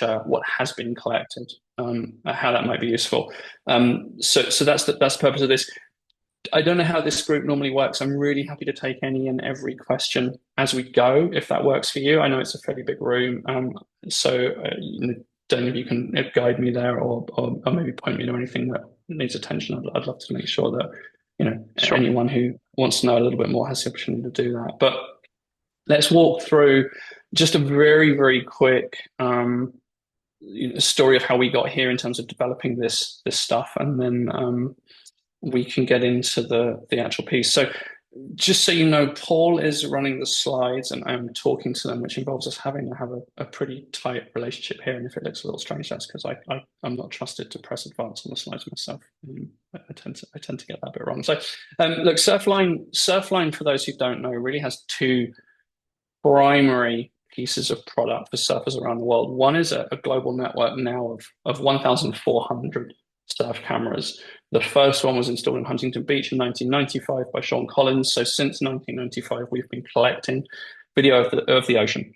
capture what has been collected, how that might be useful. So that's the purpose of this. I don't know how this group normally works. I'm really happy to take any and every question as we go, if that works for you. I know it's a fairly big room, so don't know if you can guide me there or maybe point me to anything that needs attention. I'd love to make sure that Sure. anyone who wants to know a little bit more has the opportunity to do that. But let's walk through just a very, very quick story of how we got here in terms of developing this stuff, and then we can get into the actual piece. So just so you know, Paul is running the slides and I'm talking to them, which involves us having to have a pretty tight relationship here. And if it looks a little strange, that's because I'm not trusted to press advance on the slides myself. I tend to get that bit wrong. So look, Surfline, for those who don't know, really has two primary pieces of product for surfers around the world. One is a global network now of 1,400 surf cameras. The first one was installed in Huntington Beach in 1995 by Sean Collins. So since 1995, we've been collecting video of the ocean.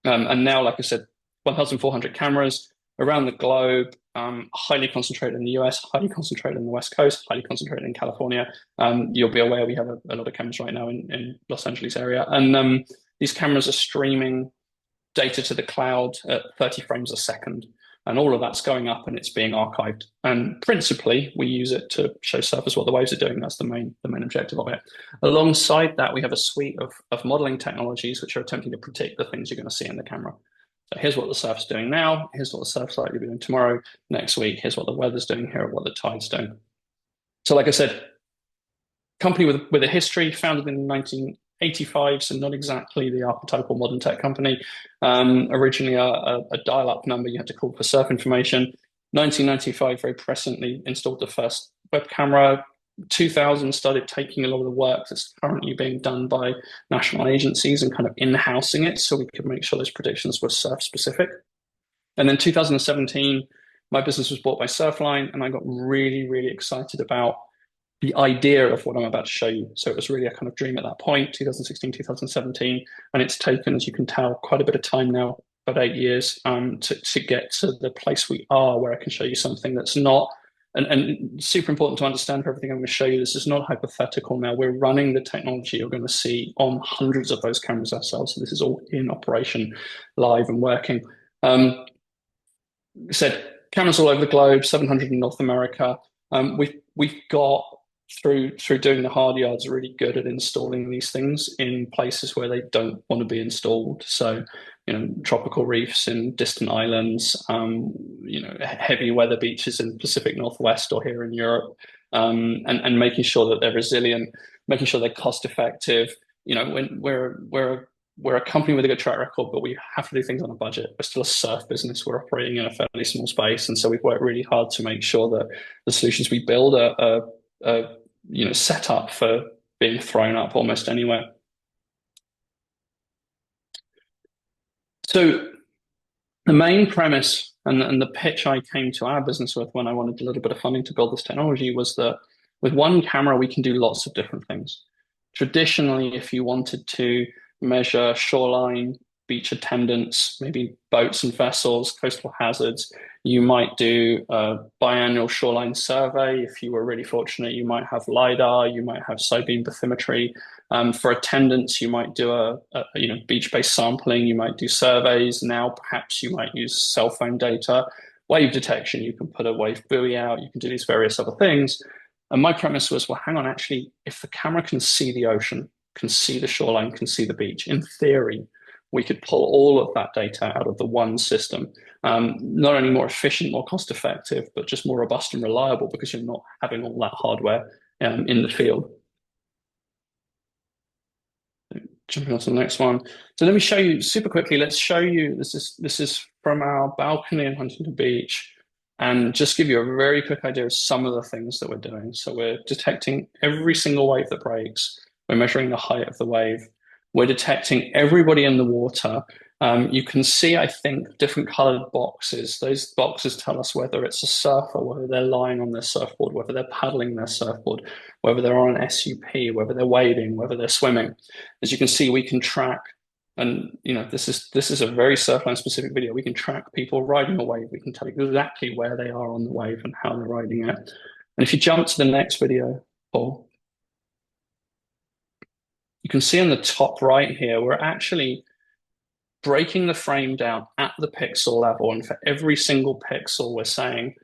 And now, like I said, 1,400 cameras around the globe, highly concentrated in the US, highly concentrated in the West Coast, highly concentrated in California. You'll be aware we have a lot of cameras right now in Los Angeles area. And these cameras are streaming data to the cloud at 30 frames a second. And all of that's going up and it's being archived. And principally, we use it to show surfers what the waves are doing. That's the main objective of it. Alongside that, we have a suite of modeling technologies which are attempting to predict the things you're going to see in the camera. So here's what the surf's doing now. Here's what the surf's likely to be doing tomorrow, next week. Here's what the weather's doing. Here are what the tide's doing. So like I said, company with a history, founded in 1985, so not exactly the archetypal modern tech company. Originally a dial-up number you had to call for surf information. 1995, very presently installed the first web camera. 2000 started taking a lot of the work that's currently being done by national agencies and kind of in-housing it so we could make sure those predictions were surf specific. And then 2017, my business was bought by Surfline, and I got really, really excited about the idea of what I'm about to show you. So it was really a kind of dream at that point, 2016, 2017. And it's taken, as you can tell, quite a bit of time now, about 8 years, to get to the place we are where I can show you something that's not, and super important to understand for everything I'm going to show you, this is not hypothetical now. We're running the technology you're going to see on hundreds of those cameras ourselves. So this is all in operation, live and working. Said cameras all over the globe, 700 in North America. We've got through doing the hard yards really good at installing these things in places where they don't want to be installed. So, tropical reefs in distant islands, heavy weather beaches in Pacific Northwest or here in Europe, and making sure that they're resilient, making sure they're cost effective. When we're a company with a good track record, but we have to do things on a budget. We're still a surf business. We're operating in a fairly small space. And so we've worked really hard to make sure that the solutions we build are set up for being thrown up almost anywhere. So the main premise and the pitch I came to our business with when I wanted a little bit of funding to build this technology was that with one camera, we can do lots of different things. Traditionally, if you wanted to measure shoreline, beach attendance, maybe boats and vessels, coastal hazards, you might do a biannual shoreline survey. If you were really fortunate, you might have LiDAR, you might have side beam bathymetry. For attendance, you might do a beach-based sampling, you might do surveys. Now, perhaps you might use cell phone data. Wave detection, you can put a wave buoy out, you can do these various other things. And my premise was, well, hang on, actually, if the camera can see the ocean, can see the shoreline, can see the beach, in theory, we could pull all of that data out of the one system. Not only more efficient, more cost effective, but just more robust and reliable because you're not having all that hardware in the field. Jumping on to the next one. So let me show you super quickly. Let's show you, this is from our balcony in Huntington Beach, and just give you a very quick idea of some of the things that we're doing. So we're detecting every single wave that breaks. We're measuring the height of the wave. We're detecting everybody in the water. You can see, I think, different colored boxes. Those boxes tell us whether it's a surfer, whether they're lying on their surfboard, whether they're paddling their surfboard, whether they're on an SUP, whether they're wading, whether they're swimming. As you can see, we can track And this is a very Surfline specific video. We can track people riding a wave. We can tell exactly where they are on the wave and how they're riding it. And if you jump to the next video, Paul, you can see on the top right here, we're actually breaking the frame down at the pixel level. And for every single pixel, we're saying,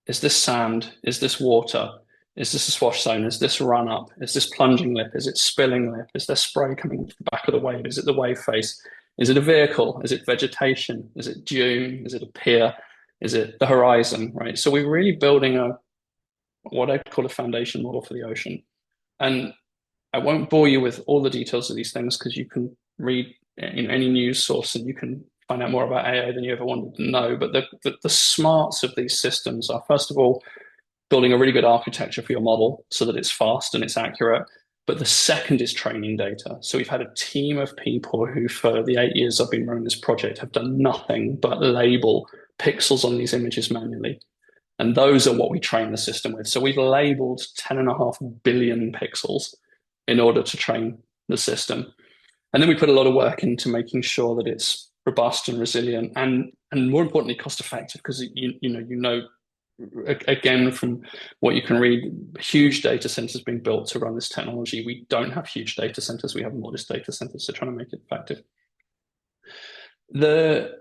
is this sand? Is this water? Is this a swash zone? Is this run up? Is this plunging lip? Is it spilling lip? Is there spray coming to the back of the wave? Is it the wave face? Is it a vehicle? Is it vegetation? Is it dune? Is it a pier? Is it the horizon, right? So we're really building what I call a foundation model for the ocean. And I won't bore you with all the details of these things because you can read in any news source and you can find out more about AI than you ever wanted to know. But the smarts of these systems are, first of all, building a really good architecture for your model so that it's fast and it's accurate. But the second is training data. So we've had a team of people who, for the 8 years I've been running this project, have done nothing but label pixels on these images manually. And those are what we train the system with. So we've labeled 10.5 billion pixels in order to train the system. And then we put a lot of work into making sure that it's robust and resilient and more importantly, cost effective, because again, from what you can read, huge data centers being built to run this technology. We don't have huge data centers. We have modest data centers, so trying to make it effective. The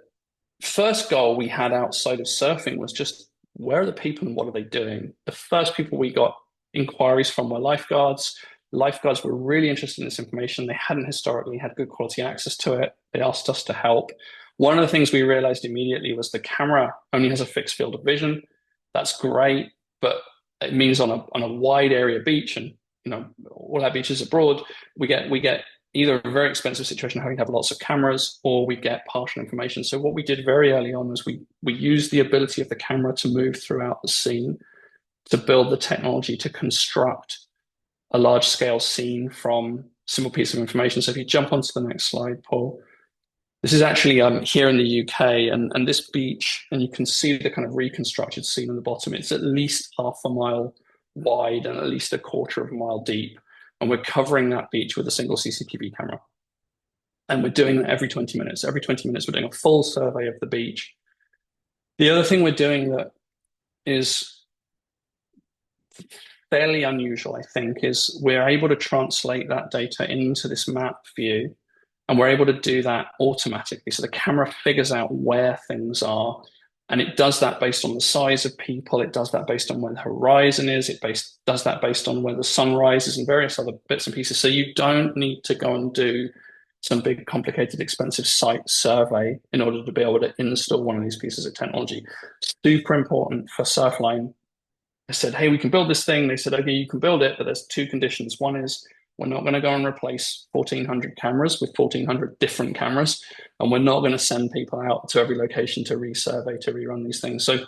first goal we had outside of surfing was just, where are the people and what are they doing? The first people we got inquiries from were lifeguards. Lifeguards were really interested in this information. They hadn't historically had good quality access to it. They asked us to help. One of the things we realized immediately was the camera only has a fixed field of vision. That's great, but it means on a wide area beach, and all our beaches abroad, we get either a very expensive situation of having to have lots of cameras, or we get partial information. So what we did very early on was we used the ability of the camera to move throughout the scene to build the technology to construct a large scale scene from simple piece of information. So if you jump onto the next slide, Paul. This is actually here in the UK, and this beach, and you can see the kind of reconstructed scene on the bottom. It's at least 0.5 mile wide and at least 1/4 of a mile deep. And we're covering that beach with a single CCTV camera. And we're doing that every 20 minutes. Every 20 minutes, we're doing a full survey of the beach. The other thing we're doing that is fairly unusual, I think, is we're able to translate that data into this map view. And we're able to do that automatically. So the camera figures out where things are. And it does that based on the size of people. It does that based on where the horizon is. It does that based on where the sun rises and various other bits and pieces. So you don't need to go and do some big, complicated, expensive site survey in order to be able to install one of these pieces of technology. Super important for Surfline. I said, hey, we can build this thing. They said, okay, you can build it, but there's 2 conditions. One is, we're not going to go and replace 1,400 cameras with 1,400 different cameras. And we're not going to send people out to every location to resurvey, to rerun these things. So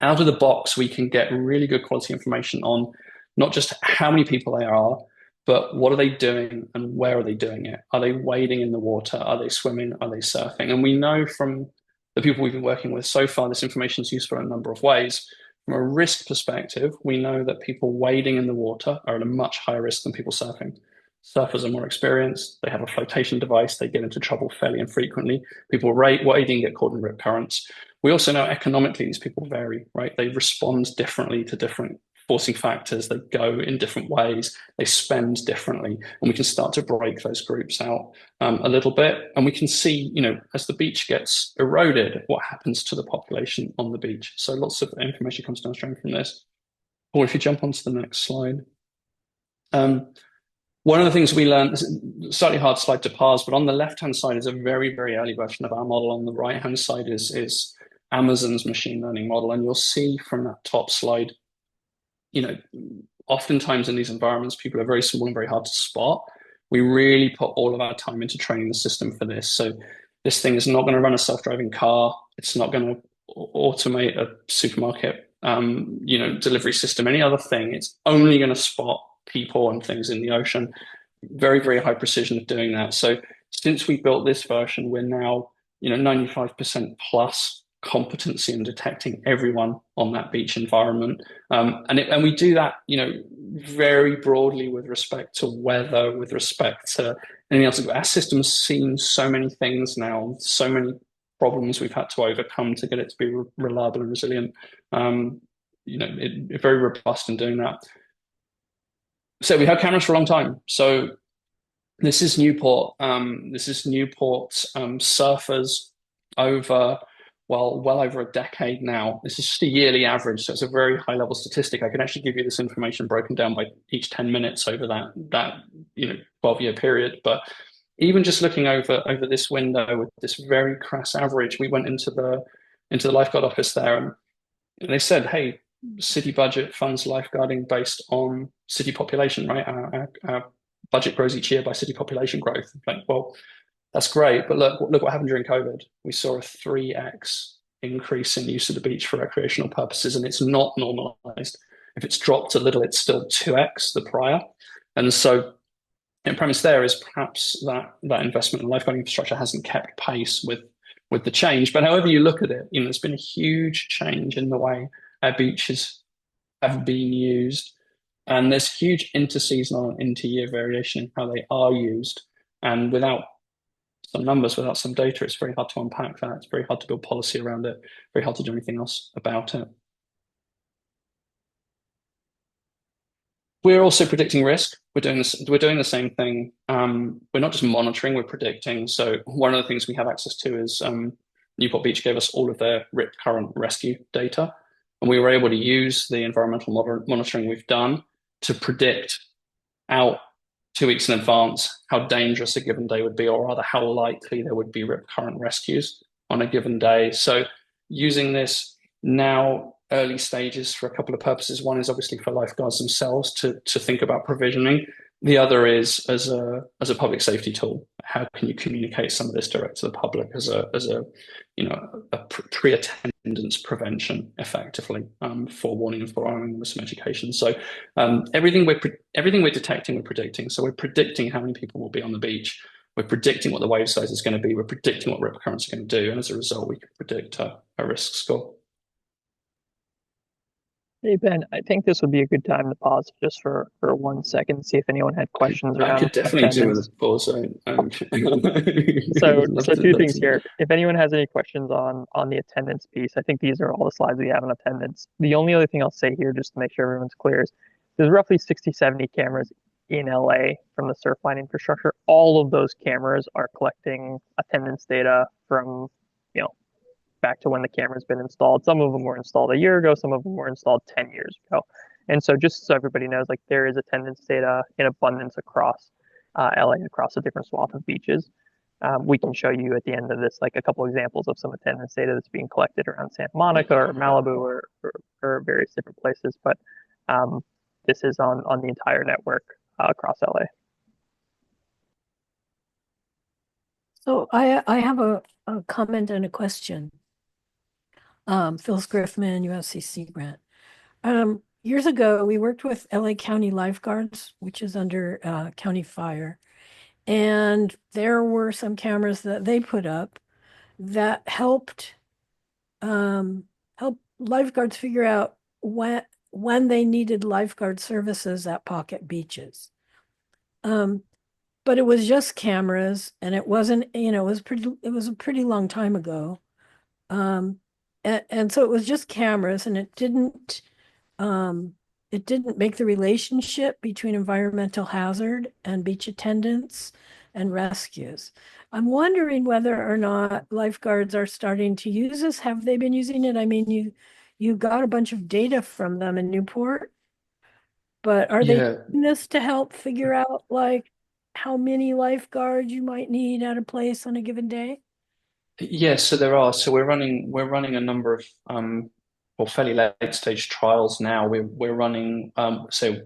out of the box, we can get really good quality information on not just how many people there are, but what are they doing and where are they doing it? Are they wading in the water? Are they swimming? Are they surfing? And we know from the people we've been working with so far, this information is useful in a number of ways. From a risk perspective, we know that people wading in the water are at a much higher risk than people surfing. Surfers are more experienced. They have a flotation device. They get into trouble fairly infrequently. People wading get caught in rip currents. We also know economically these people vary, right? They respond differently to different forcing factors. They go in different ways. They spend differently. And we can start to break those groups out a little bit. And we can see, as the beach gets eroded, what happens to the population on the beach. So lots of information comes downstream from this. Or if you jump onto the next slide. One of the things we learned, slightly hard slide to parse, but on the left-hand side is a very, very early version of our model. On the right-hand side is Amazon's machine learning model. And you'll see from that top slide, oftentimes in these environments, people are very small and very hard to spot. We really put all of our time into training the system for this. So this thing is not going to run a self-driving car. It's not going to automate a supermarket, delivery system, any other thing. It's only going to spot people and things in the ocean. Very, very high precision of doing that. So since we built this version, we're now, 95% plus competency in detecting everyone on that beach environment. And we do that, very broadly with respect to weather, with respect to anything else. Our system's seen so many things now, so many problems we've had to overcome to get it to be reliable and resilient. Very robust in doing that. So we had cameras for a long time. So this is Newport. This is Newport's surfers over, well over a decade now. This is just a yearly average, so it's a very high level statistic. I can actually give you this information broken down by each 10 minutes over that 12-year period. But even just looking over this window with this very crass average, we went into the lifeguard office there, and they said, hey, city budget funds lifeguarding based on city population, right? Our budget grows each year by city population growth. Like, well, that's great, but look what happened during COVID. We saw a 3x increase in use of the beach for recreational purposes, and it's not normalized. If it's dropped a little, it's still 2x the prior. And so the premise there is perhaps that investment in lifeguarding infrastructure hasn't kept pace with the change. But however you look at it, there's been a huge change in the way our beaches have been used. And there's huge inter-seasonal and inter-year variation in how they are used. And without some numbers, without some data, it's very hard to unpack that. It's very hard to build policy around it, very hard to do anything else about it. We're also predicting risk. We're doing the same thing. We're not just monitoring, we're predicting. So one of the things we have access to is Newport Beach gave us all of their RIP current rescue data. And we were able to use the environmental monitoring we've done to predict out 2 weeks in advance how dangerous a given day would be, or rather how likely there would be RIP current rescues on a given day. So using this now, early stages for a couple of purposes. One is obviously for lifeguards themselves to think about provisioning. The other is as a public safety tool. How can you communicate some of this direct to the public as a pre-attendance prevention effectively, forewarning and forearming with some education. So everything we're detecting, we're predicting. So we're predicting how many people will be on the beach. We're predicting what the wave size is going to be. We're predicting what rip currents are going to do, and as a result, we can predict a risk score. Hey, Ben, I think this would be a good time to pause just for 1 second, see if anyone had questions around I could definitely attendance. do a pause. So two things here. If anyone has any questions on the attendance piece, I think these are all the slides we have on attendance. The only other thing I'll say here, just to make sure everyone's clear, is there's roughly 60, 70 cameras in LA from the Surfline infrastructure. All of those cameras are collecting attendance data from, back to when the camera's been installed. Some of them were installed a year ago, some of them were installed 10 years ago. And so just so everybody knows, like, there is attendance data in abundance across LA, across a different swath of beaches. We can show you at the end of this, like, a couple examples of some attendance data that's being collected around Santa Monica or Malibu or various different places. But this is on the entire network across LA. So I have a comment and a question. Phil Scriffman, USCC grant. Years ago, we worked with LA County Lifeguards, which is under County Fire. And there were some cameras that they put up that helped lifeguards figure out when they needed lifeguard services at pocket beaches. But it was just cameras, and it wasn't, it was a pretty long time ago. And so it was just cameras, and it didn't make the relationship between environmental hazard and beach attendance and rescues. I'm wondering whether or not lifeguards are starting to use this. Have they been using it? I mean, you got a bunch of data from them in Newport, but are they using this to help figure out, like, how many lifeguards you might need at a place on a given day? Yes, so there are. So we're running a number of fairly late stage trials now. We're running so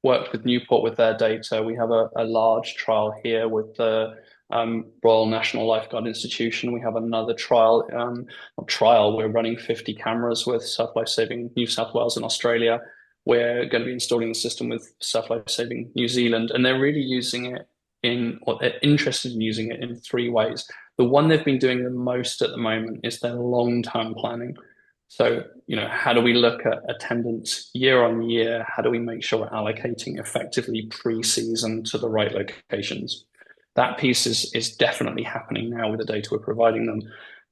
worked with Newport with their data. We have a large trial here with the Royal National Lifeguard Institution. We have another trial. We're running 50 cameras with Surf Life Saving New South Wales and Australia. We're going to be installing the system with Surf Life Saving New Zealand, and they're really using it they're interested in using it in 3 ways. The one they've been doing the most at the moment is their long-term planning. So, how do we look at attendance year on year? How do we make sure we're allocating effectively pre-season to the right locations? That piece is definitely happening now with the data we're providing them.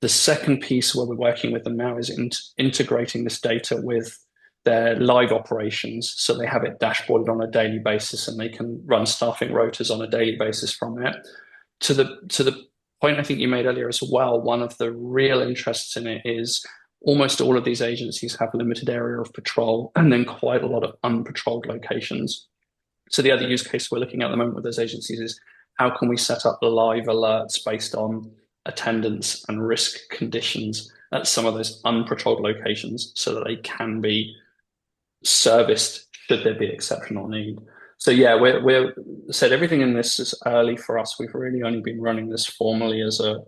The second piece where we're working with them now is integrating this data with their live operations. So they have it dashboarded on a daily basis and they can run staffing rotas on a daily basis from it. To the point I think you made earlier as well, one of the real interests in it is almost all of these agencies have limited area of patrol and then quite a lot of unpatrolled locations. So the other use case we're looking at the moment with those agencies is how can we set up live alerts based on attendance and risk conditions at some of those unpatrolled locations so that they can be serviced should there be exceptional need. So yeah, we're said everything in this is early for us. We've really only been running this formally as a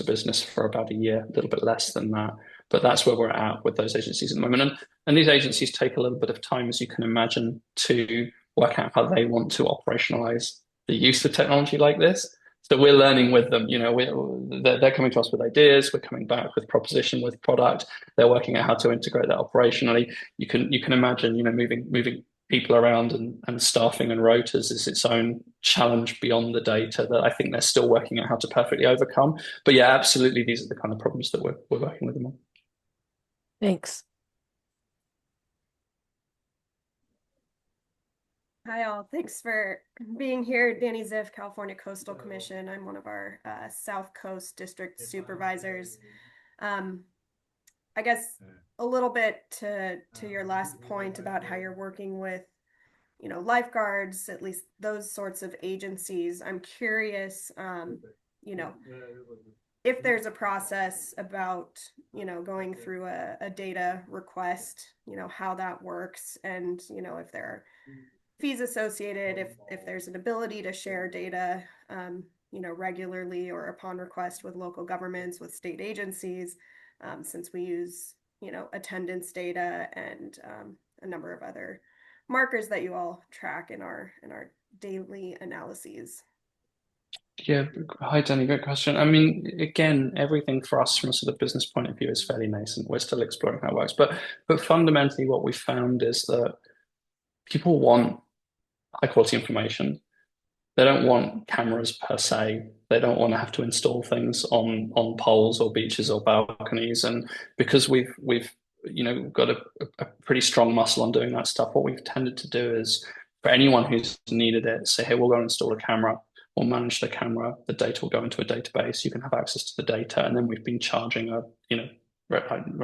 business for about a year, a little bit less than that. But that's where we're at with those agencies at the moment. And these agencies take a little bit of time, as you can imagine, to work out how they want to operationalize the use of technology like this. So we're learning with them. They're coming to us with ideas. We're coming back with proposition, with product. They're working out how to integrate that operationally. You can imagine, moving people around and staffing and rotas is its own challenge beyond the data that I think they're still working out how to perfectly overcome. But yeah, absolutely, these are the kind of problems that we're working with them on. Thanks. Hi, all. Thanks for being here. Danny Ziff, California Coastal Commission. I'm one of our South Coast District Supervisors. I guess a little bit to your last point about how you're working with, lifeguards, at least those sorts of agencies. I'm curious, if there's a process about, going through a data request, how that works, and, if there are fees associated, if there's an ability to share data, regularly or upon request with local governments, with state agencies, since we use, attendance data and a number of other markers that you all track in our daily analyses. Yeah, hi Danny, great question. I mean, again, everything for us from a sort of business point of view is fairly nascent. We're still exploring how it works, but fundamentally, what we found is that people want high quality information. They don't want cameras per se. They don't want to have to install things on poles or beaches or balconies. And because we've got a pretty strong muscle on doing that stuff, what we've tended to do is for anyone who's needed it, say, hey, we'll go and install a camera. We'll manage the camera. The data will go into a database. You can have access to the data, and then we've been charging what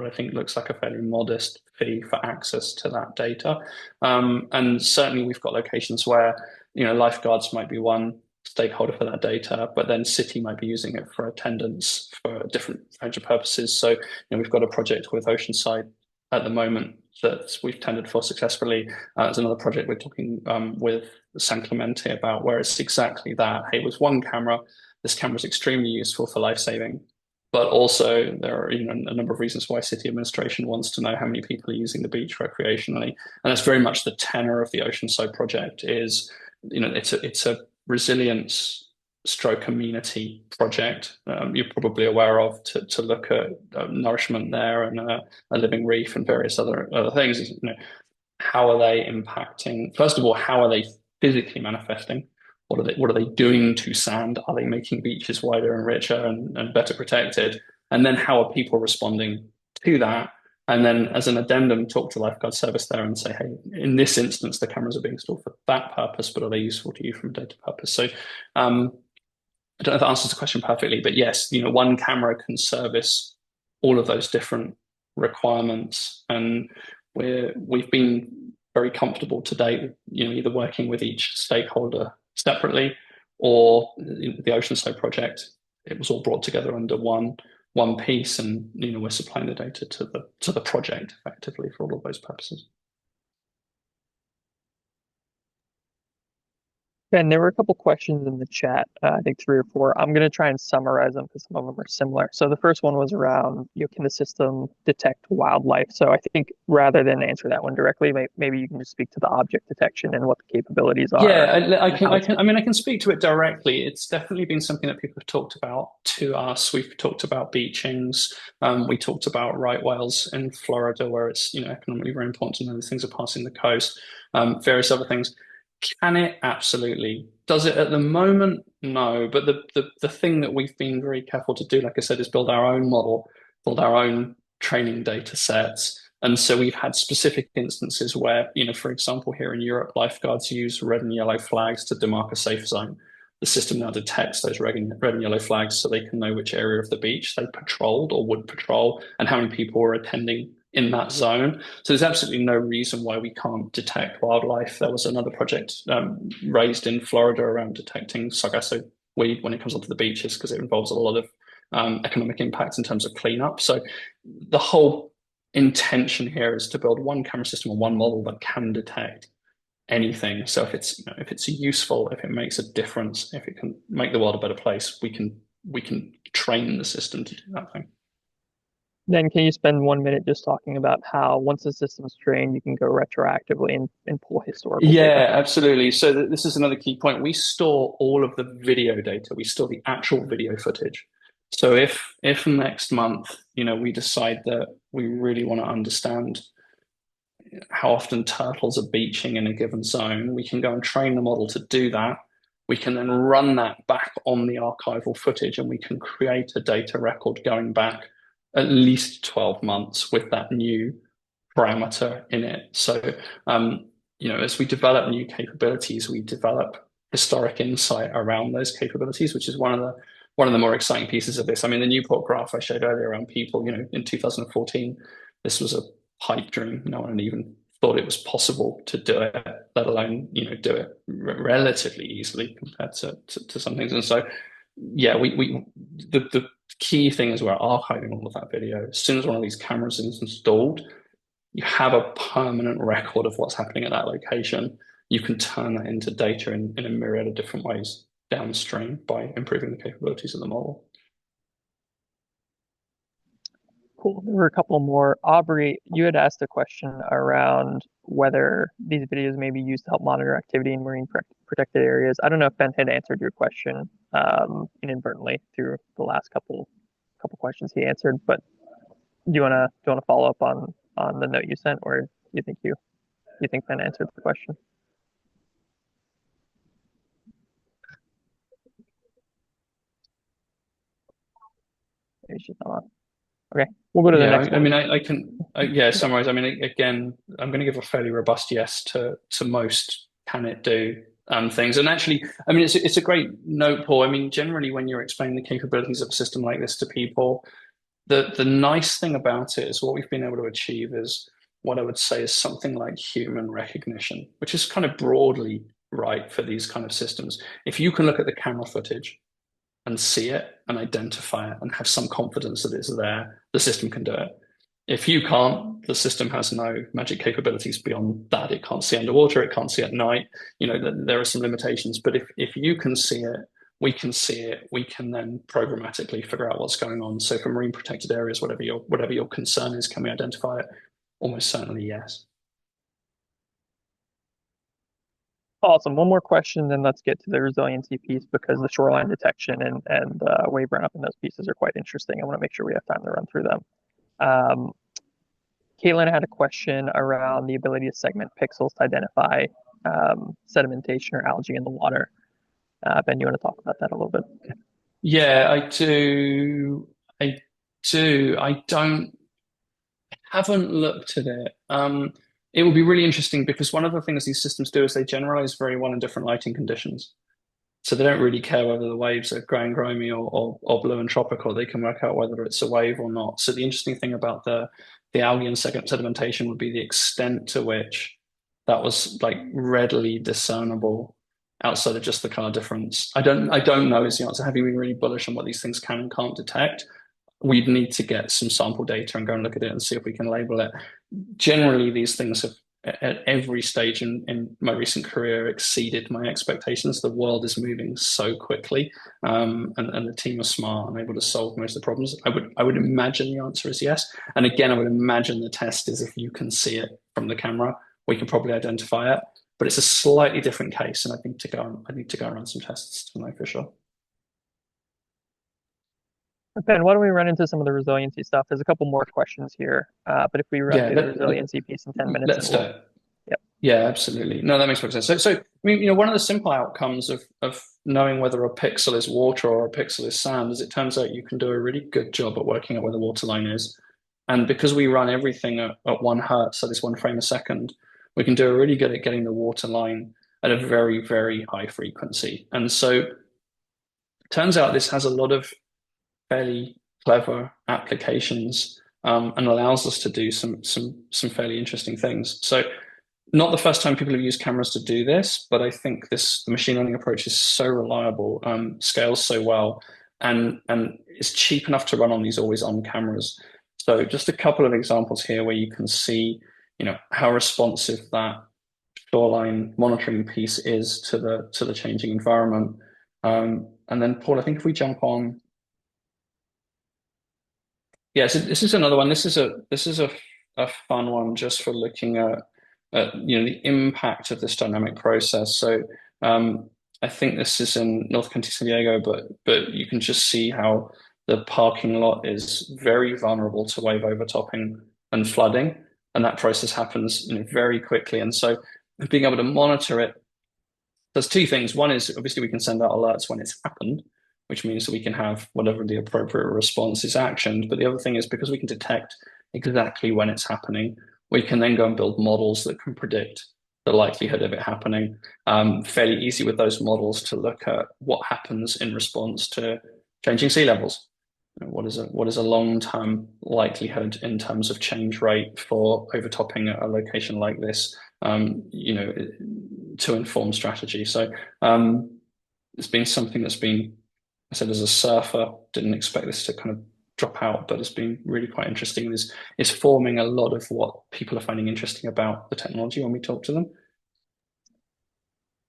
I think looks like a fairly modest fee for access to that data. And certainly we've got locations where, lifeguards might be one stakeholder for that data, but then city might be using it for attendance for a different range of purposes. So, we've got a project with Oceanside at the moment that we've tendered for successfully. There's another project we're talking with San Clemente about, where it's exactly that. Hey, with one camera, this camera is extremely useful for life-saving. But also there are a number of reasons why city administration wants to know how many people are using the beach recreationally. And that's very much the tenor of the Oceanside project is, it's a resilience stroke amenity project you're probably aware of to look at nourishment there and a living reef and various other things. How are they impacting? First of all, how are they physically manifesting? What are they doing to sand? Are they making beaches wider and richer and better protected? And then how are people responding to that? And then as an addendum, talk to lifeguard service there and say, hey, in this instance, the cameras are being installed for that purpose, but are they useful to you from a data purpose? So I don't know if that answers the question perfectly, but yes, one camera can service all of those different requirements. And we've been very comfortable to date, either working with each stakeholder separately or the Oceanside project. It was all brought together under one piece, and we're supplying the data to the project effectively for all of those purposes. Ben, there were a couple questions in the chat, I think 3 or 4. I'm going to try and summarize them because some of them are similar. So the first one was around, can the system detect wildlife? So I think rather than answer that one directly, maybe you can just speak to the object detection and what the capabilities are. Yeah, I can speak to it directly. It's definitely been something that people have talked about to us. We've talked about beachings. We talked about right whales in Florida, where it's economically very important to know these things are passing the coast. Various other things. Can it? Absolutely. Does it at the moment? No. But the thing that we've been very careful to do, like I said, is build our own model, build our own training data sets. And so we've had specific instances where, for example, here in Europe, lifeguards use red and yellow flags to demark a safe zone. The system now detects those red and yellow flags so they can know which area of the beach they patrolled or would patrol and how many people were attending in that zone. So there's absolutely no reason why we can't detect wildlife. There was another project raised in Florida around detecting sargasso weed when it comes onto the beaches because it involves a lot of economic impact in terms of cleanup. So the whole intention here is to build one camera system or one model that can detect anything. So if it's useful, if it makes a difference, if it can make the world a better place, we can train the system to do that thing. Then can you spend 1 minute just talking about how once the system's trained, you can go retroactively and pull historical data? Absolutely. So this is another key point. We store all of the video data. We store the actual video footage. So if next month, we decide that we really want to understand how often turtles are beaching in a given zone, we can go and train the model to do that. We can then run that back on the archival footage and we can create a data record going back at least 12 months with that new parameter in it. So, as we develop new capabilities, we develop historic insight around those capabilities, which is one of the more exciting pieces of this. I mean, the Newport graph I showed earlier around people, in 2014, this was a pipe dream. No one even thought it was possible to do it, let alone, do it relatively easily compared to some things. And so, yeah, the key thing is we're archiving all of that video. As soon as one of these cameras is installed, you have a permanent record of what's happening at that location. You can turn that into data in a myriad of different ways downstream by improving the capabilities of the model. Cool. There were a couple more. Aubrey, you had asked a question around whether these videos may be used to help monitor activity in marine protected areas. I don't know if Ben had answered your question inadvertently through the last couple questions he answered, but do you wanna follow up on the note you sent, or do you think Ben answered the question? Maybe she's not on. Okay, we'll go to the next one. I mean, I can summarize. I mean, again, I'm going to give a fairly robust yes to most can it do things. And actually, I mean, it's a great note, Paul. I mean, generally, when you're explaining the capabilities of a system like this to people, the nice thing about it is what we've been able to achieve is what I would say is something like human recognition, which is kind of broadly right for these kind of systems. If you can look at the camera footage and see it and identify it and have some confidence that it's there, the system can do it. If you can't, the system has no magic capabilities beyond that. It can't see underwater, it can't see at night. There are some limitations, but if you can see it, we can see it, we can then programmatically figure out what's going on. So for marine protected areas, whatever your concern is, can we identify it? Almost certainly yes. Awesome. One more question, then let's get to the resiliency piece because the shoreline detection and wave runoff in those pieces are quite interesting. I want to make sure we have time to run through them. Caitlin had a question around the ability to segment pixels to identify sedimentation or algae in the water. Ben, you want to talk about that a little bit? Yeah, I do. I haven't looked at it. It will be really interesting because one of the things these systems do is they generalize very well in different lighting conditions. So they don't really care whether the waves are grey and grimy or blue and tropical. They can work out whether it's a wave or not. So the interesting thing about the algae and sedimentation would be the extent to which that was like readily discernible outside of just the color difference. I don't know is the answer. Having been really bullish on what these things can and can't detect, we'd need to get some sample data and go and look at it and see if we can label it. Generally, these things have at every stage in my recent career exceeded my expectations. The world is moving so quickly, and the team are smart and able to solve most of the problems. I would imagine the answer is yes. And again, I would imagine the test is if you can see it from the camera, we can probably identify it. But it's a slightly different case, and I need to go and run some tests to know for sure. Ben, why don't we run into some of the resiliency stuff? There's a couple more questions here, but if we run through the resiliency piece in 10 minutes, let's do it. Yep. Yeah, absolutely. No, that makes perfect sense. So I mean, one of the simple outcomes of knowing whether a pixel is water or a pixel is sand is it turns out you can do a really good job at working out where the water line is. And because we run everything at 1 hertz, so this 1 frame a second, we can do a really good at getting the water line at a very, very high frequency. And so it turns out this has a lot of fairly clever applications, and allows us to do some fairly interesting things. So not the first time people have used cameras to do this, but I think the machine learning approach is so reliable, scales so well, and is cheap enough to run on these always on cameras. So just a couple of examples here where you can see, how responsive that shoreline monitoring piece is to the changing environment. And then Paul, I think if we jump on. Yeah, so this is another one. This is a fun one just for looking at the impact of this dynamic process. So I think this is in North County, San Diego, but you can just see how the parking lot is very vulnerable to wave overtopping and flooding, and that process happens very quickly. And so being able to monitor it does two things. One is obviously we can send out alerts when it's happened, which means that we can have whatever the appropriate response is actioned. But the other thing is because we can detect exactly when it's happening, we can then go and build models that can predict the likelihood of it happening. Fairly easy with those models to look at what happens in response to changing sea levels. What is a long-term likelihood in terms of change rate for overtopping at a location like this, to inform strategy. So it's been something that's been, I said, as a surfer, didn't expect this to kind of drop out, but it's been really quite interesting. It's forming a lot of what people are finding interesting about the technology when we talk to them.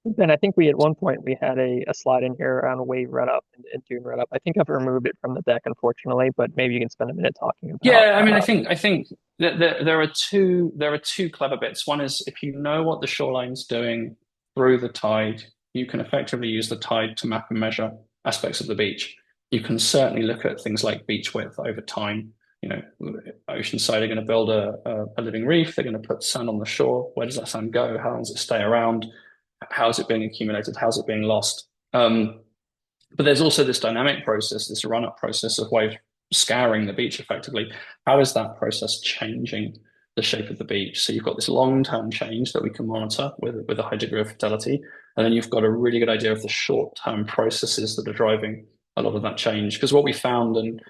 Ben, I think at one point we had a slide in here around wave run-up and dune run-up. I think I've removed it from the deck, unfortunately, but maybe you can spend a minute talking about. Yeah, I mean, I think that there are two clever bits. One is if you know what the shoreline's doing through the tide, you can effectively use the tide to map and measure aspects of the beach. You can certainly look at things like beach width over time. Oceanside are going to build a living reef. They're going to put sand on the shore. Where does that sand go? How long does it stay around? How is it being accumulated? How's it being lost? But there's also this dynamic process, this run-up process of wave scouring the beach effectively. How is that process changing the shape of the beach? So you've got this long-term change that we can monitor with a high degree of fidelity. And then you've got a really good idea of the short-term processes that are driving a lot of that change. Because what we found, and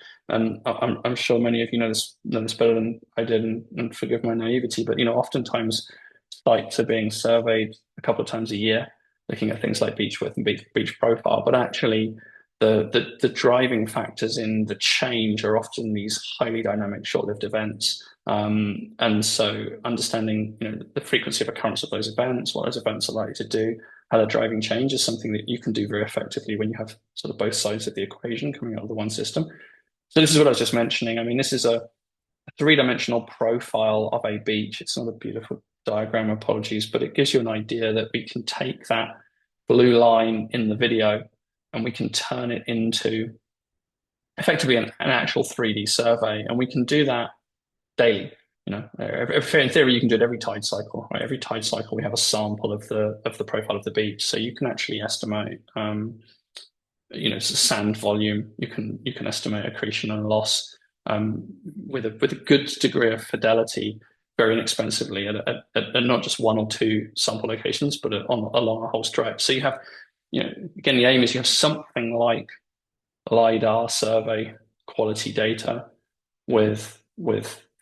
I'm sure many of you know this better than I did, and forgive my naivety, but oftentimes sites are being surveyed a couple of times a year, looking at things like beach width and beach profile. But actually, the driving factors in the change are often these highly dynamic, short-lived events. And so understanding the frequency of occurrence of those events, what those events are likely to do, how they're driving change is something that you can do very effectively when you have sort of both sides of the equation coming out of the one system. So this is what I was just mentioning. I mean, this is a three-dimensional profile of a beach. It's not a beautiful diagram, apologies, but it gives you an idea that we can take that blue line in the video and we can turn it into effectively an actual 3D survey. And we can do that daily. In theory, you can do it every tide cycle. Right? Every tide cycle, we have a sample of the profile of the beach, so you can actually estimate, sand volume. You can estimate accretion and loss with a good degree of fidelity, very inexpensively at not just one or two sample locations, but along a whole stretch. So you have, again, the aim is you have something like LiDAR survey quality data with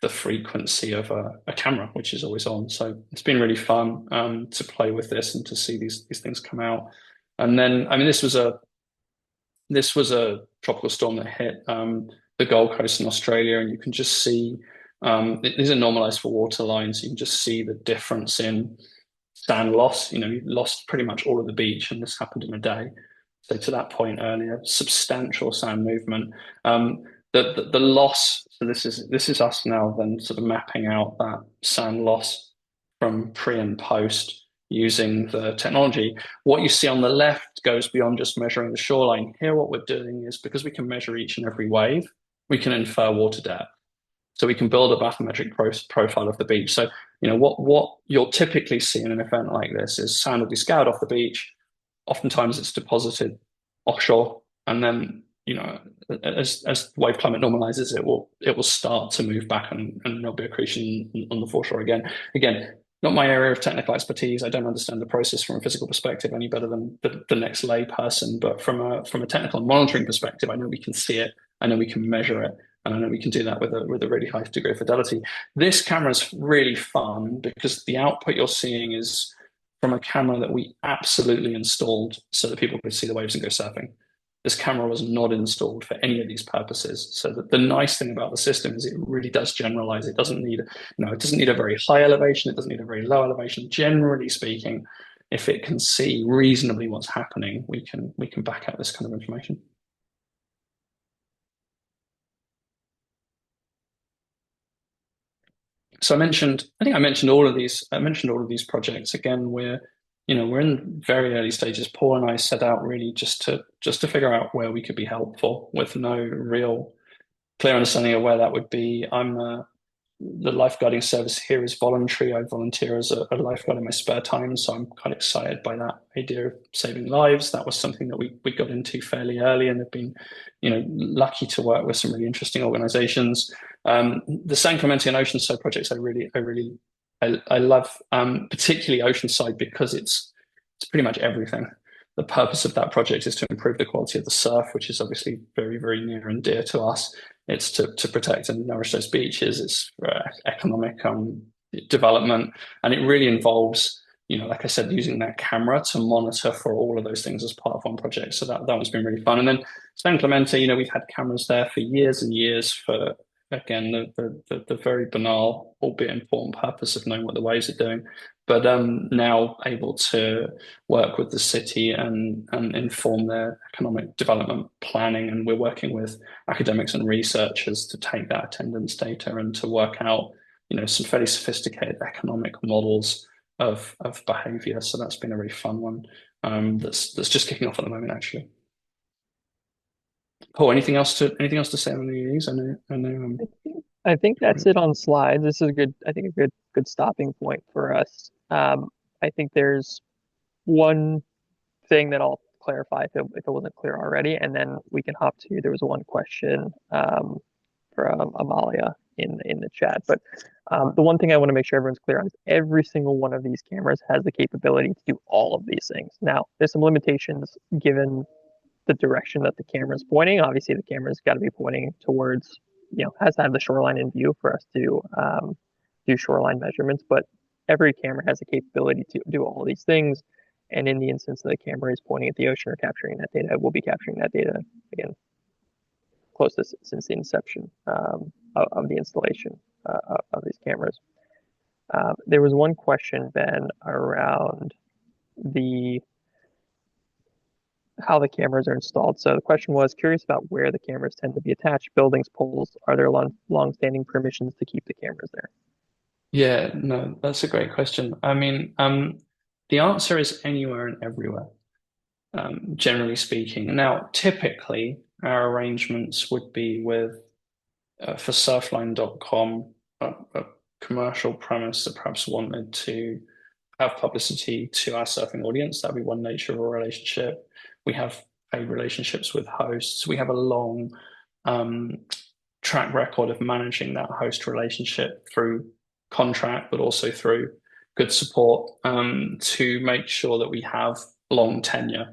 the frequency of a camera, which is always on. So it's been really fun to play with this and to see these things come out. And then, I mean, this was a tropical storm that hit the Gold Coast in Australia, and you can just see These are normalized for water lines. You can just see the difference in sand loss. You lost pretty much all of the beach, and this happened in a day. So to that point earlier, substantial sand movement. The loss. So this is us now then sort of mapping out that sand loss from pre and post using the technology. What you see on the left goes beyond just measuring the shoreline. Here, what we're doing is, because we can measure each and every wave, we can infer water depth. So we can build a bathymetric profile of the beach. So, what you'll typically see in an event like this is sand will be scoured off the beach. Oftentimes it's deposited offshore, and then, as wave climate normalizes, it will start to move back, and there'll be accretion on the foreshore again. Again, not my area of technical expertise. I don't understand the process from a physical perspective any better than the next lay person. But from a technical and monitoring perspective, I know we can see it. I know we can measure it. And I know we can do that with a really high degree of fidelity. This camera is really fun because the output you're seeing is from a camera that we absolutely installed so that people could see the waves and go surfing. This camera was not installed for any of these purposes. So the nice thing about the system is it really does generalize. It doesn't need, it doesn't need a very high elevation. It doesn't need a very low elevation. Generally speaking, if it can see reasonably what's happening, we can back out this kind of information. So I think I mentioned all of these. I mentioned all of these projects. Again, we're in very early stages. Paul and I set out really just to figure out where we could be helpful with no real clear understanding of where that would be. The lifeguarding service here is voluntary. I volunteer as a lifeguard in my spare time, so I'm quite excited by that idea of saving lives. That was something that we got into fairly early, and have been, lucky to work with some really interesting organizations. The San Clemente and Oceanside projects, I love, particularly Oceanside, because it's pretty much everything. The purpose of that project is to improve the quality of the surf, which is obviously very, very near and dear to us. It's to protect and nourish those beaches. It's economic development, and it really involves, like I said, using that camera to monitor for all of those things as part of one project. So that one's been really fun. And then San Clemente, we've had cameras there for years and years for, again, the very banal, albeit important purpose of knowing what the waves are doing. But now able to work with the city and inform their economic development planning. And we're working with academics and researchers to take that attendance data and to work out, some fairly sophisticated economic models of behavior. So that's been a really fun one that's just kicking off at the moment, actually. Paul, anything else to say on any of these? I think that's it on slides. This is a good stopping point for us. I think there's one thing that I'll clarify if it wasn't clear already, and then we can hop to, there was one question from Amalia in the chat. But the one thing I want to make sure everyone's clear on is every single one of these cameras has the capability to do all of these things. Now, there's some limitations given the direction that the camera is pointing. Obviously, the camera's got to be pointing towards, has to have the shoreline in view for us to do shoreline measurements. But every camera has the capability to do all these things. And in the instance that the camera is pointing at the ocean or capturing that data, we'll be capturing that data, again, close to since the inception of the installation of these cameras. There was one question, Ben, around how the cameras are installed. So the question was curious about where the cameras tend to be attached, buildings, poles. Are there long-standing permissions to keep the cameras there? Yeah, no, that's a great question. I mean, the answer is anywhere and everywhere, generally speaking. Now, typically, our arrangements would be with, for surfline.com, a commercial premise that perhaps wanted to have publicity to our surfing audience. That'd be one nature of a relationship. We have paid relationships with hosts. We have a long track record of managing that host relationship through contract, but also through good support to make sure that we have long tenure.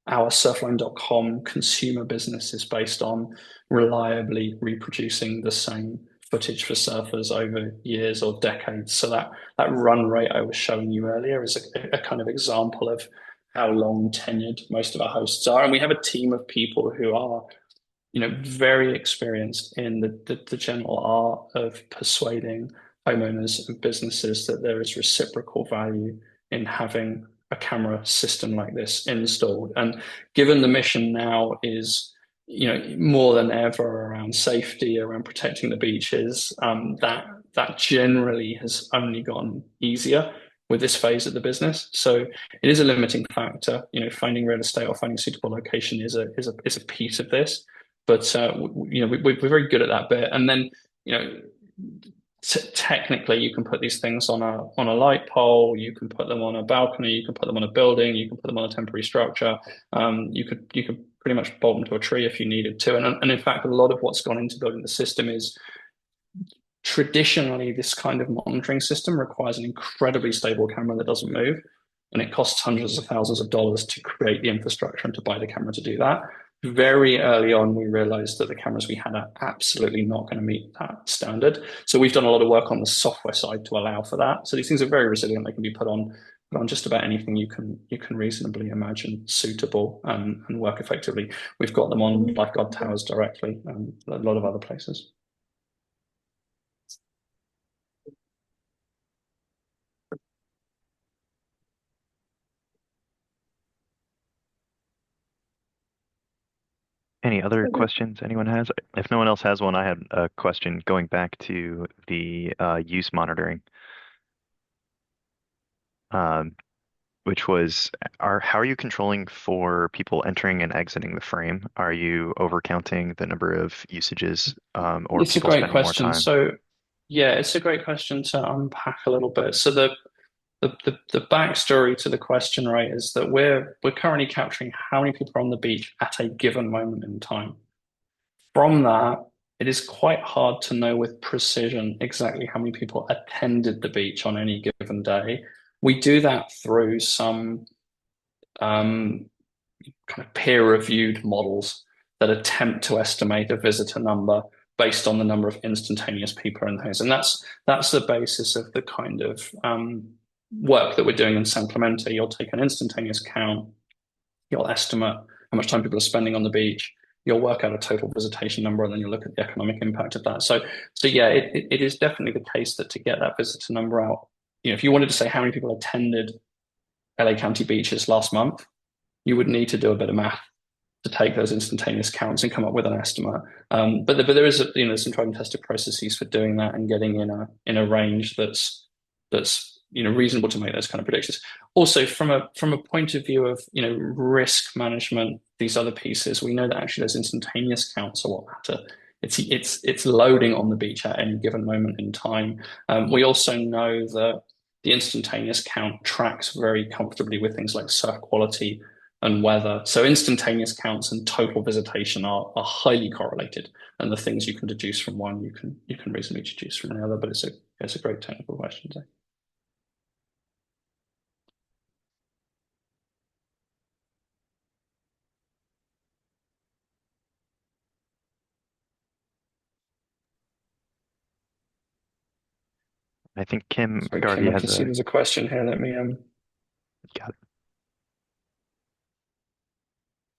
Our surfline.com consumer business is based on reliably reproducing the same footage for surfers over years or decades. So that run rate I was showing you earlier is a kind of example of how long tenured most of our hosts are. And we have a team of people who are very experienced in the general art of persuading homeowners and businesses that there is reciprocal value in having a camera system like this installed. And given the mission now is, more than ever around safety, around protecting the beaches, that generally has only gotten easier with this phase of the business. So it is a limiting factor. Finding real estate or finding a suitable location is a piece of this. But we're very good at that bit. And then technically, you can put these things on a light pole. You can put them on a balcony. You can put them on a building. You can put them on a temporary structure. You could pretty much bolt them to a tree if you needed to. And in fact, a lot of what's gone into building the system is traditionally this kind of monitoring system requires an incredibly stable camera that doesn't move, and it costs hundreds of thousands of dollars to create the infrastructure and to buy the camera to do that. Very early on, we realized that the cameras we had are absolutely not going to meet that standard. So we've done a lot of work on the software side to allow for that. So these things are very resilient. They can be put on just about anything you can reasonably imagine suitable and work effectively. We've got them on lifeguard towers directly and a lot of other places. Any other questions anyone has? If no one else has one, I had a question going back to the use monitoring, which was, how are you controlling for people entering and exiting the frame? Are you overcounting the number of usages or it's people a great spending more question. time? So yeah, it's a great question to unpack a little bit. So the backstory to the question, right, is that we're currently capturing how many people are on the beach at a given moment in time. From that, it is quite hard to know with precision exactly how many people attended the beach on any given day. We do that through some kind of peer-reviewed models that attempt to estimate a visitor number based on the number of instantaneous people in those. And that's the basis of the kind of work that we're doing in San Clemente. You'll take an instantaneous count, you'll estimate how much time people are spending on the beach, you'll work out a total visitation number, and then you'll look at the economic impact of that. So yeah, it is definitely the case that to get that visitor number out, if you wanted to say how many people attended LA County beaches last month, you would need to do a bit of math to take those instantaneous counts and come up with an estimate. But there is some tried and tested processes for doing that and getting in a range that's reasonable to make those kind of predictions. Also, from a point of view of risk management, these other pieces, we know that actually those instantaneous counts are what matter. It's loading on the beach at any given moment in time. We also know that the instantaneous count tracks very comfortably with things like surf quality and weather. So instantaneous counts and total visitation are highly correlated, and the things you can deduce from one, you can reasonably deduce from the other. But it's a great technical question. So. I think Kim Sorry, Garvey Kim, I has can see there's a question here. Let me got it.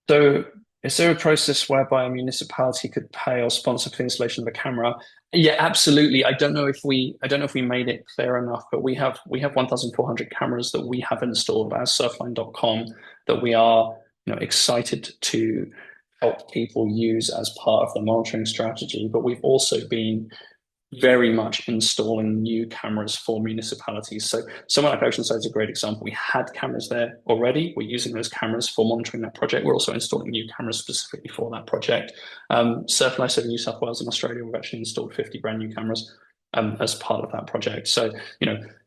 So is there a process whereby a municipality could pay or sponsor for the installation of a camera? Yeah, absolutely. I don't know if we made it clear enough, but we have 1,400 cameras that we have installed as Surfline.com that we are excited to help people use as part of the monitoring strategy. But we've also been very much installing new cameras for municipalities. So somewhere like Oceanside is a great example. We had cameras there already. We're using those cameras for monitoring that project. We're also installing new cameras specifically for that project. Surfline in New South Wales and Australia, we've actually installed 50 brand new cameras as part of that project. So,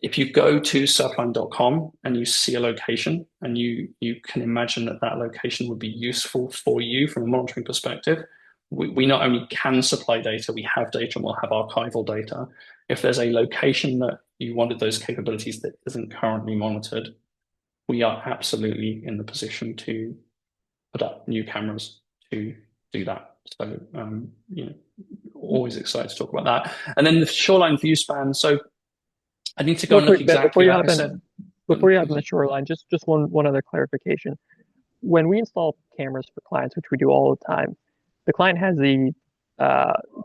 if you go to surfline.com and you see a location and you can imagine that location would be useful for you from a monitoring perspective, we not only can supply data, we have data and we'll have archival data. If there's a location that you wanted those capabilities that isn't currently monitored, we are absolutely in the position to put up new cameras to do that. So, always excited to talk about that. And then the shoreline view span. So I need to go and look exactly like I said. Before you hop in the shoreline, just one other clarification. When we install cameras for clients, which we do all the time, the client has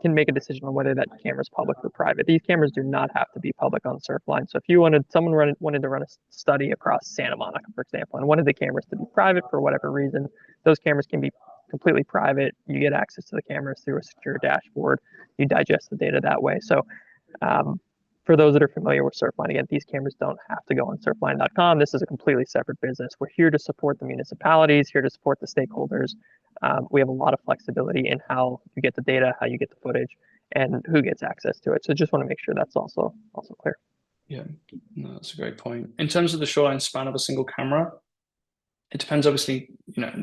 can make a decision on whether that camera is public or private. These cameras do not have to be public on Surfline. So if you wanted to run a study across Santa Monica, for example, and wanted the cameras to be private for whatever reason, those cameras can be completely private. You get access to the cameras through a secure dashboard. You digest the data that way. So for those that are familiar with Surfline, again, these cameras don't have to go on surfline.com. This is a completely separate business. We're here to support the municipalities, here to support the stakeholders. We have a lot of flexibility in how you get the data, how you get the footage, and who gets access to it. So just want to make sure that's also clear. Yeah, no, that's a great point. In terms of the shoreline span of a single camera, it depends, obviously,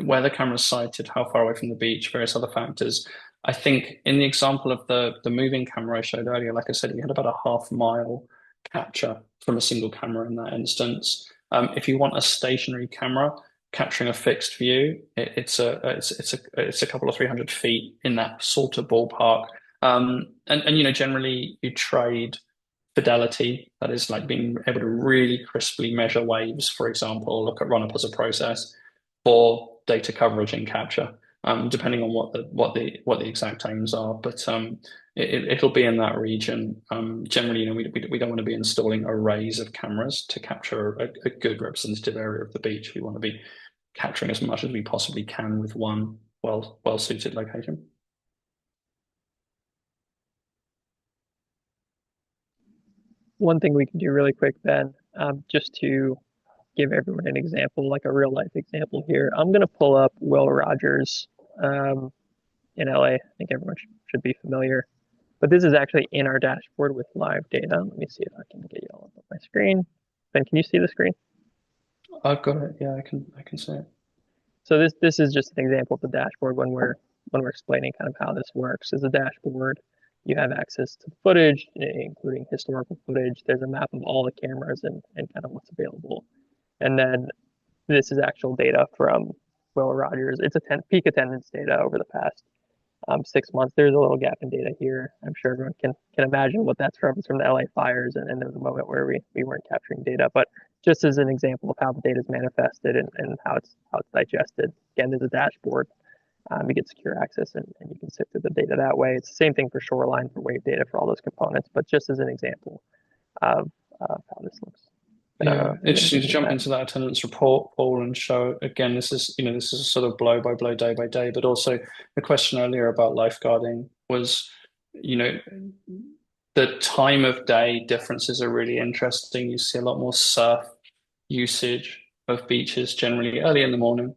where the camera's sited, how far away from the beach, various other factors. I think in the example of the moving camera I showed earlier, like I said, we had about a half-mile capture from a single camera in that instance. If you want a stationary camera capturing a fixed view, it's a couple of 300 feet in that sort of ballpark. And generally you trade fidelity, that is like being able to really crisply measure waves, for example, look at run-up as a process, for data coverage and capture, depending on what the exact aims are. But it'll be in that region. Generally, we don't want to be installing arrays of cameras to capture a good representative area of the beach. We want to be capturing as much as we possibly can with one well-suited location. One thing we can do really quick, Ben, just to give everyone an example, like a real life example here. I'm going to pull up Will Rogers in LA. I think everyone should be familiar. But this is actually in our dashboard with live data. Let me see if I can get you all up on my screen. Ben, can you see the screen? I've got it. Yeah, I can see it. So this is just an example of the dashboard when we're explaining kind of how this works. As a dashboard, you have access to the footage, including historical footage. There's a map of all the cameras and kind of what's available. And then this is actual data from Will Rogers. It's peak attendance data over the past 6 months. There's a little gap in data here. I'm sure everyone can imagine what that's from. It's from the LA fires, and there was a moment where we weren't capturing data. But just as an example of how the data is manifested and how it's digested, again, there's a dashboard. You get secure access and you can sift through the data that way. It's the same thing for Shoreline, for wave data, for all those components, but just as an example of how this looks. Yeah, interesting to jump into that attendance report, Paul, and show again. This is a sort of blow by blow, day by day, but also the question earlier about lifeguarding was, the time of day differences are really interesting. You see a lot more surf usage of beaches generally early in the morning,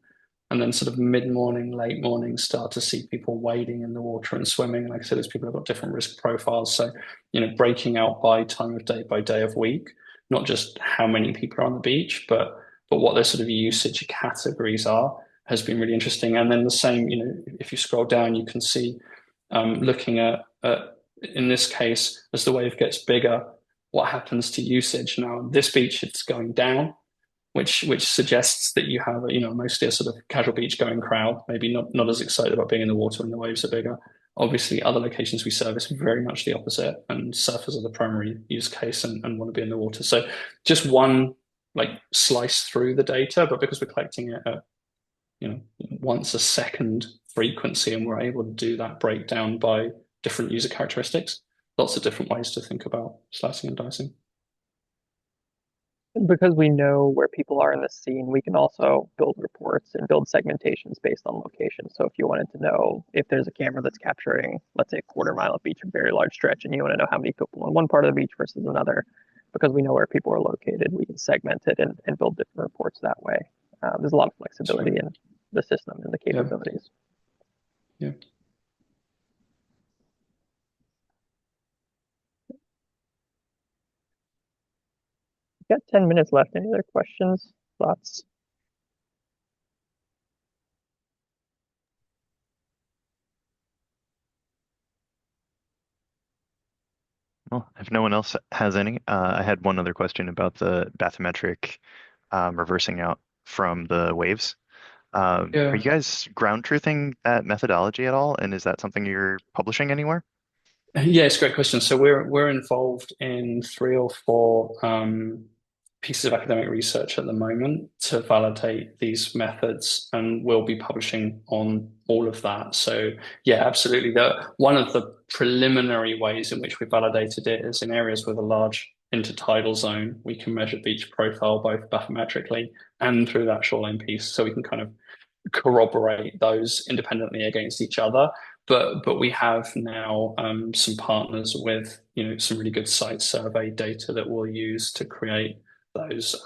and then sort of mid-morning, late morning, start to see people wading in the water and swimming. Like I said, there's people who've got different risk profiles. So, breaking out by time of day by day of week, not just how many people are on the beach, but what their sort of usage categories are, has been really interesting. And then the same, if you scroll down, you can see, looking at in this case, as the wave gets bigger, what happens to usage. Now, this beach, it's going down, which suggests that you have mostly a sort of casual beach going crowd, maybe not as excited about being in the water when the waves are bigger. Obviously, other locations we service very much the opposite, and surfers are the primary use case and want to be in the water. So just one slice through the data, but because we're collecting it at once a second frequency, and we're able to do that breakdown by different user characteristics, lots of different ways to think about slicing and dicing. Because we know where people are in the scene, we can also build reports and build segmentations based on location. So if you wanted to know if there's a camera that's capturing, let's say, a quarter mile of beach, a very large stretch, and you want to know how many people in one part of the beach versus another, because we know where people are located, we can segment it and build different reports that way. There's a lot of flexibility in the system and the capabilities. Yeah. Got 10 minutes left. Any other questions, thoughts? Well, if no one else has any, I had one other question about the bathymetric reversing out from the waves. Are you guys ground truthing that methodology at all? And is that something you're publishing anywhere? Yeah, it's a great question. So we're involved in 3 or 4 pieces of academic research at the moment to validate these methods, and we'll be publishing on all of that. So yeah, absolutely. One of the preliminary ways in which we validated it is in areas with a large intertidal zone. We can measure beach profile both bathymetrically and through that shoreline piece, so we can kind of corroborate those independently against each other. But we have now some partners with some really good site survey data that we'll use to create those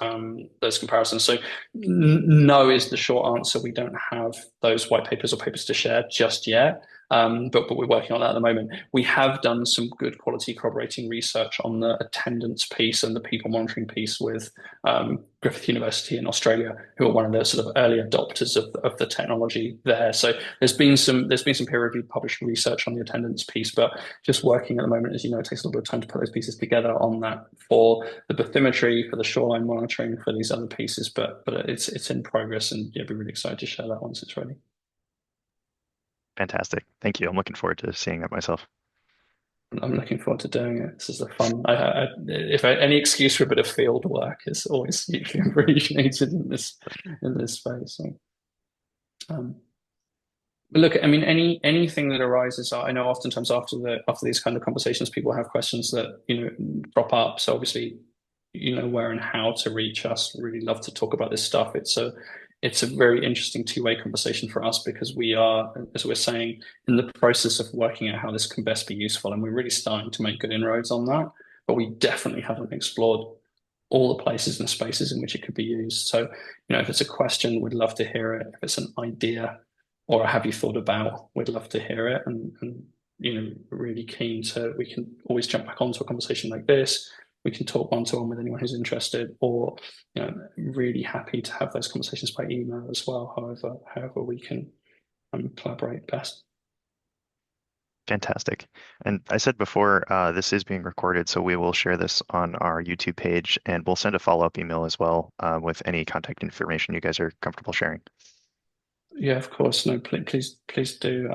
comparisons. So no is the short answer. We don't have those white papers or papers to share just yet. But we're working on that at the moment. We have done some good quality corroborating research on the attendance piece and the people monitoring piece with Griffith University in Australia, who are one of the sort of early adopters of the technology there. So there's been some peer-reviewed published research on the attendance piece, but just working at the moment, as you know, it takes a little bit of time to put those pieces together on that for the bathymetry, for the shoreline monitoring, for these other pieces. But it's in progress, and yeah, be really excited to share that once it's ready. Fantastic. Thank you. I'm looking forward to seeing it myself. I'm looking forward to doing it. This is the fun. Any excuse for a bit of field work is always hugely appreciated in this space. So, but look, I mean, anything that arises, I know oftentimes after these kind of conversations, people have questions that crop up. So obviously, where and how to reach us. Really love to talk about this stuff. It's a very interesting two-way conversation for us, because we are, as we're saying, in the process of working out how this can best be useful, and we're really starting to make good inroads on that. But we definitely haven't explored all the places and spaces in which it could be used. So, if it's a question, we'd love to hear it. If it's an idea or a have you thought about, we'd love to hear it. And really keen we can always jump back onto a conversation like this. We can talk one-to-one with anyone who's interested, or really happy to have those conversations by email as well. However we can collaborate best. Fantastic. And I said before, this is being recorded, so we will share this on our YouTube page, and we'll send a follow-up email as well with any contact information you guys are comfortable sharing. Yeah, of course. No, please do.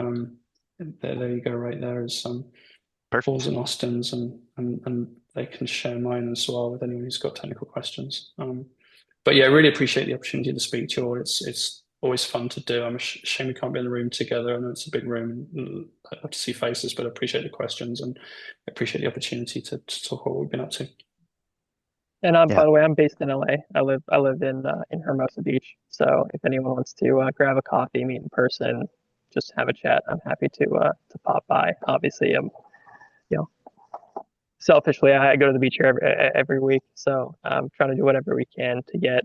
There you go. Right there is some Paul's and Austin's, and they can share mine as well with anyone who's got technical questions. But yeah, I really appreciate the opportunity to speak to you all. It's always fun to do. I'm ashamed we can't be in the room together. I know it's a big room, and I love to see faces, but I appreciate the questions and I appreciate the opportunity to talk about what we've been up to. And by the way, I'm based in LA. I live in Hermosa Beach. So if anyone wants to grab a coffee, meet in person, just have a chat, I'm happy to pop by. Obviously, selfishly, I go to the beach here every week, so I'm trying to do whatever we can to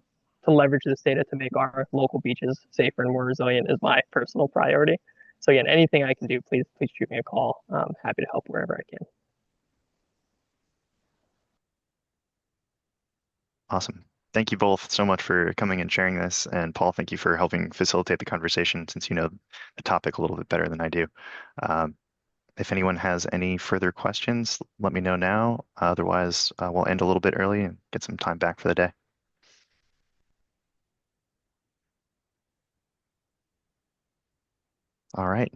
leverage this data to make our local beaches safer and more resilient is my personal priority. So again, anything I can do, please shoot me a call. I'm happy to help wherever I can. Awesome. Thank you both so much for coming and sharing this. And Paul, thank you for helping facilitate the conversation, since you know the topic a little bit better than I do. If anyone has any further questions, let me know now. Otherwise, we'll end a little bit early and get some time back for the day. All right.